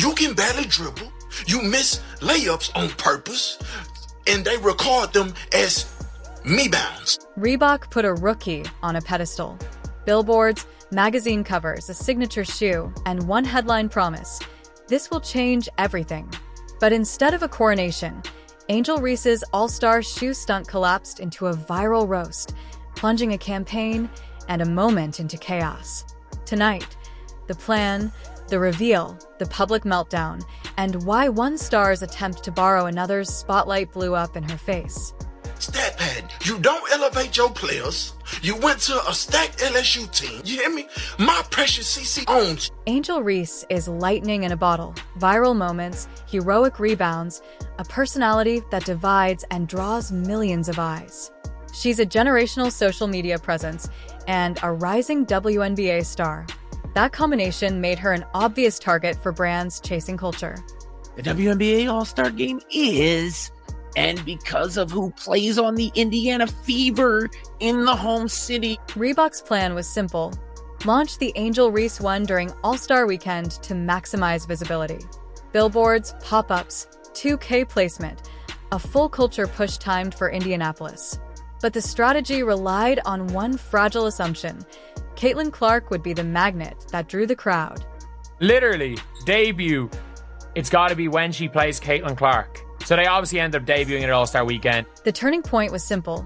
You can barely dribble. You miss layups on purpose. And they record them as me bounds. Reebok put a rookie on a pedestal. Billboards, magazine covers, a signature shoe, and one headline promise: this will change everything. But instead of a coronation, Angel Reese's all-star shoe stunt collapsed into a viral roast, plunging a campaign and a moment into chaos. Tonight, the plan, the reveal, the public meltdown, and why one star's attempt to borrow another's spotlight blew up in her face. Stat pad, you don't elevate your players. You went to a stacked LSU team. You hear me? My precious CC owns. Angel Reese is lightning in a bottle. Viral moments, heroic rebounds, a personality that divides and draws millions of eyes. She's a generational social media presence and a rising WNBA star. That combination made her an obvious target for brands chasing culture. The WNBA All-Star Game is, and because of who plays on the Indiana Fever in the home city. Reebok's plan was simple: launch the Angel Reese One during All-Star Weekend to maximize visibility. Billboards, pop-ups, 2K placement, a full culture push timed for Indianapolis. But the strategy relied on one fragile assumption: Caitlin Clark would be the magnet that drew the crowd. Literally, debut. It's got to be when she plays Caitlin Clark. So they obviously end up debuting at All-Star Weekend. The turning point was simple.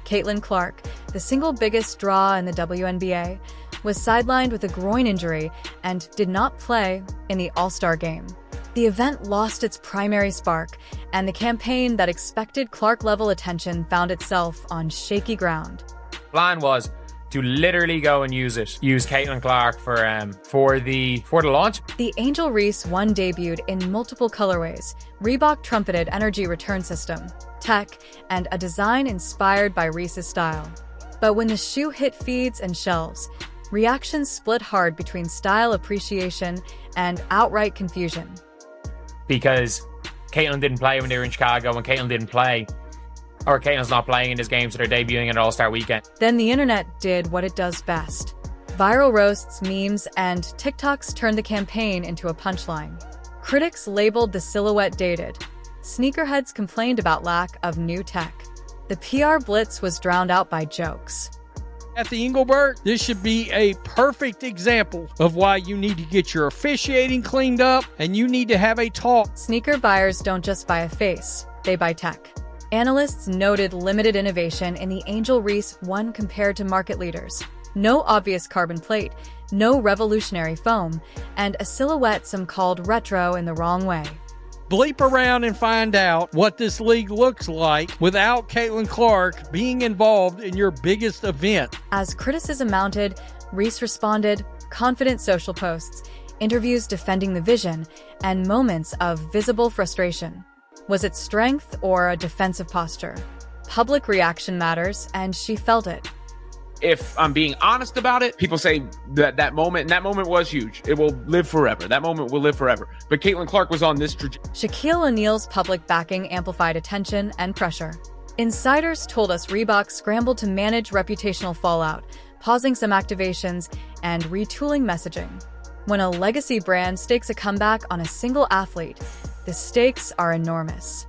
Caitlin Clark, the single biggest draw in the WNBA, was sidelined with a groin injury and did not play in the All-Star Game. The event lost its primary spark, and the campaign that expected Clark-level attention found itself on shaky ground. Plan was to literally go and use Caitlin Clark for the launch. The Angel Reese One debuted in multiple colorways: Reebok trumpeted energy return system, tech, and a design inspired by Reese's style. But when the shoe hit feeds and shelves, reactions split hard between style appreciation and outright confusion. Because Caitlin didn't play when they were in Chicago, and Caitlin's not playing in this game, so they're debuting at All-Star Weekend. Then the internet did what it does best. Viral roasts, memes, and TikToks turned the campaign into a punchline. Critics labeled the silhouette dated. Sneakerheads complained about lack of new tech. The PR blitz was drowned out by jokes. At the Engelbert, this should be a perfect example of why you need to get your officiating cleaned up and you need to have a talk. Sneaker buyers don't just buy a face, they buy tech. Analysts noted limited innovation in the Angel Reese One compared to market leaders. No obvious carbon plate, no revolutionary foam, and a silhouette some called retro in the wrong way. Bleep around and find out what this league looks like without Caitlin Clark being involved in your biggest event. As criticism mounted, Reese responded: confident social posts, interviews defending the vision, and moments of visible frustration. Was it strength or a defensive posture? Public reaction matters, and she felt it. If I'm being honest about it, people say that moment was huge. It will live forever. That moment will live forever. But Caitlin Clark was on this trajectory. Shaquille O'Neal's public backing amplified attention and pressure. Insiders told us Reebok scrambled to manage reputational fallout, pausing some activations and retooling messaging. When a legacy brand stakes a comeback on a single athlete, the stakes are enormous.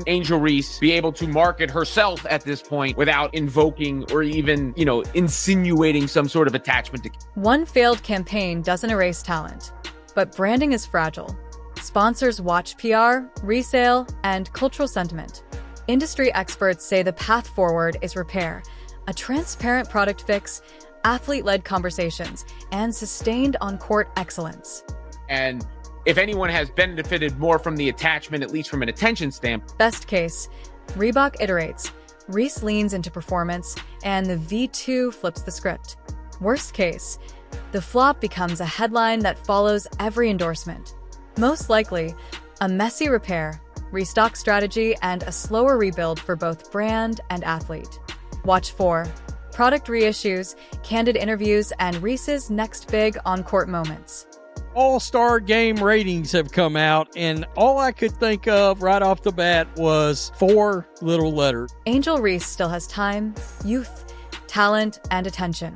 Angel Reese be able to market herself at this point without invoking or even, insinuating some sort of attachment to. One failed campaign doesn't erase talent, but branding is fragile. Sponsors watch PR, resale, and cultural sentiment. Industry experts say the path forward is repair, a transparent product fix, athlete-led conversations, and sustained on-court excellence. And if anyone has benefited more from the attachment, at least from an attention stamp. Best case, Reebok iterates, Reese leans into performance, and the V2 flips the script. Worst case, the flop becomes a headline that follows every endorsement. Most likely, a messy repair, restock strategy, and a slower rebuild for both brand and athlete. Watch for product reissues, candid interviews, and Reese's next big on-court moments. All-Star Game ratings have come out, and all I could think of right off the bat was 4 little letters. Angel Reese still has time, youth, talent, and attention.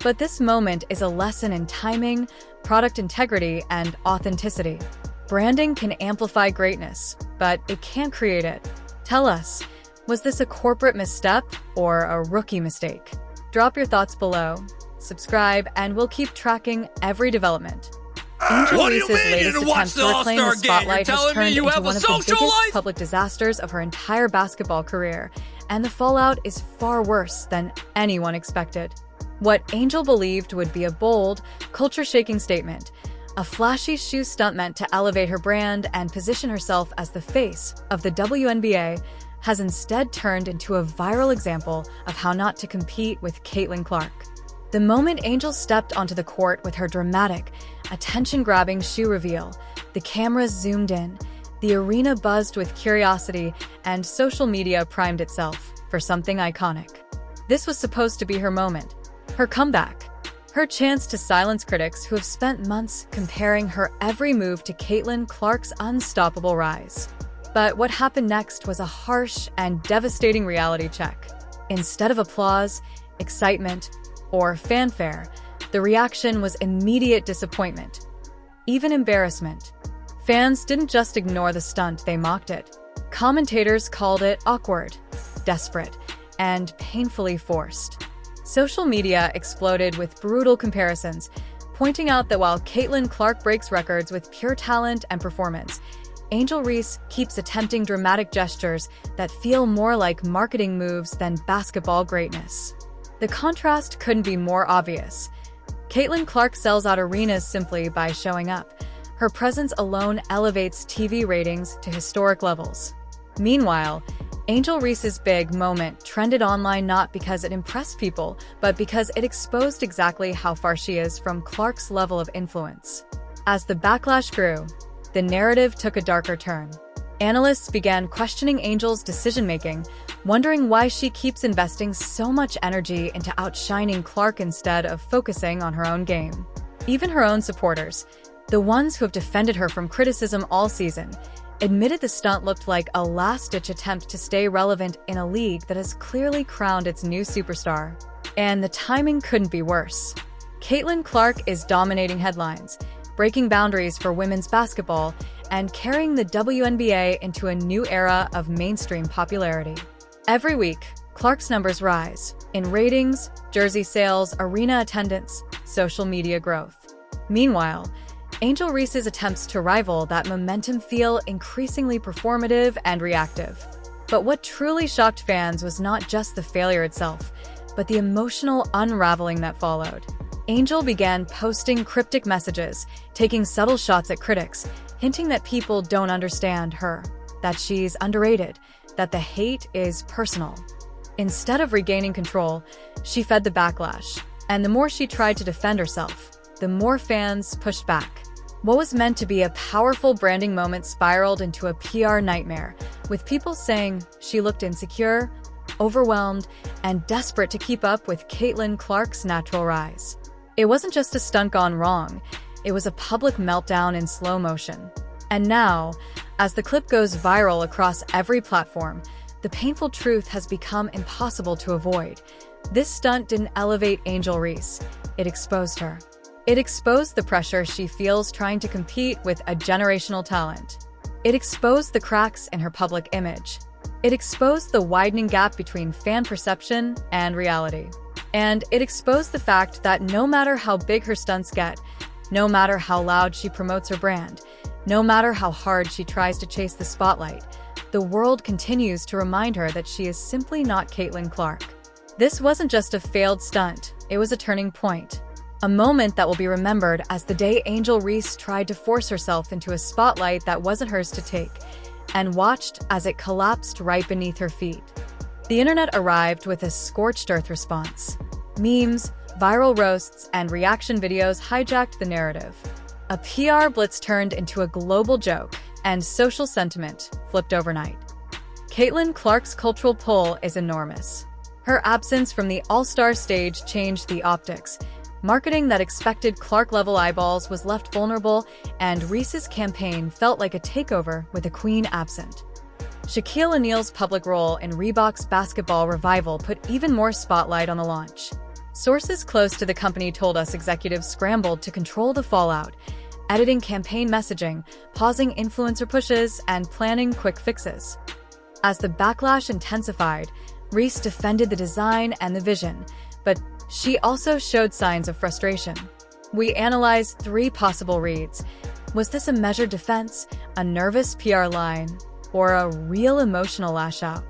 But this moment is a lesson in timing, product integrity, and authenticity. Branding can amplify greatness, but it can't create it. Tell us, was this a corporate misstep or a rookie mistake? Drop your thoughts below, subscribe, and we'll keep tracking every development. Angel Reese's latest attempt to reclaim the spotlight has turned into one of the biggest public disasters of her entire basketball career, and the fallout is far worse than anyone expected. What Angel believed would be a bold, culture-shaking statement, a flashy shoe stunt meant to elevate her brand and position herself as the face of the WNBA, has instead turned into a viral example of how not to compete with Caitlin Clark. The moment Angel stepped onto the court with her dramatic, attention-grabbing shoe reveal, the cameras zoomed in, the arena buzzed with curiosity, and social media primed itself for something iconic. This was supposed to be her moment, her comeback, her chance to silence critics who have spent months comparing her every move to Caitlin Clark's unstoppable rise. But what happened next was a harsh and devastating reality check. Instead of applause, excitement, or fanfare, the reaction was immediate disappointment, even embarrassment. Fans didn't just ignore the stunt, they mocked it. Commentators called it awkward, desperate, and painfully forced. Social media exploded with brutal comparisons, pointing out that while Caitlin Clark breaks records with pure talent and performance, Angel Reese keeps attempting dramatic gestures that feel more like marketing moves than basketball greatness. The contrast couldn't be more obvious. Caitlin Clark sells out arenas simply by showing up. Her presence alone elevates TV ratings to historic levels. Meanwhile, Angel Reese's big moment trended online not because it impressed people, but because it exposed exactly how far she is from Clark's level of influence. As the backlash grew, the narrative took a darker turn. Analysts began questioning Angel's decision-making, wondering why she keeps investing so much energy into outshining Clark instead of focusing on her own game. Even her own supporters, the ones who have defended her from criticism all season, admitted the stunt looked like a last-ditch attempt to stay relevant in a league that has clearly crowned its new superstar. And the timing couldn't be worse. Caitlin Clark is dominating headlines, breaking boundaries for women's basketball, and carrying the WNBA into a new era of mainstream popularity. Every week, Clark's numbers rise in ratings, jersey sales, arena attendance, social media growth. Meanwhile, Angel Reese's attempts to rival that momentum feel increasingly performative and reactive. But what truly shocked fans was not just the failure itself, but the emotional unraveling that followed. Angel began posting cryptic messages, taking subtle shots at critics, hinting that people don't understand her, that she's underrated, that the hate is personal. Instead of regaining control, she fed the backlash, and the more she tried to defend herself, the more fans pushed back. What was meant to be a powerful branding moment spiraled into a PR nightmare, with people saying she looked insecure, overwhelmed, and desperate to keep up with Caitlin Clark's natural rise. It wasn't just a stunt gone wrong, it was a public meltdown in slow motion. And now, as the clip goes viral across every platform, the painful truth has become impossible to avoid. This stunt didn't elevate Angel Reese, it exposed her. It exposed the pressure she feels trying to compete with a generational talent. It exposed the cracks in her public image. It exposed the widening gap between fan perception and reality. And it exposed the fact that no matter how big her stunts get, no matter how loud she promotes her brand, no matter how hard she tries to chase the spotlight, the world continues to remind her that she is simply not Caitlin Clark. This wasn't just a failed stunt, it was a turning point. A moment that will be remembered as the day Angel Reese tried to force herself into a spotlight that wasn't hers to take, and watched as it collapsed right beneath her feet. The internet arrived with a scorched earth response. Memes, viral roasts, and reaction videos hijacked the narrative. A PR blitz turned into a global joke, and social sentiment flipped overnight. Caitlin Clark's cultural pull is enormous. Her absence from the All-Star stage changed the optics. Marketing that expected Clark-level eyeballs was left vulnerable, and Reese's campaign felt like a takeover with a queen absent. Shaquille O'Neal's public role in Reebok's basketball revival put even more spotlight on the launch. Sources close to the company told us executives scrambled to control the fallout, editing campaign messaging, pausing influencer pushes, and planning quick fixes. As the backlash intensified, Reese defended the design and the vision, but she also showed signs of frustration. We analyzed 3 possible reads. Was this a measured defense, a nervous PR line, or a real emotional lash out?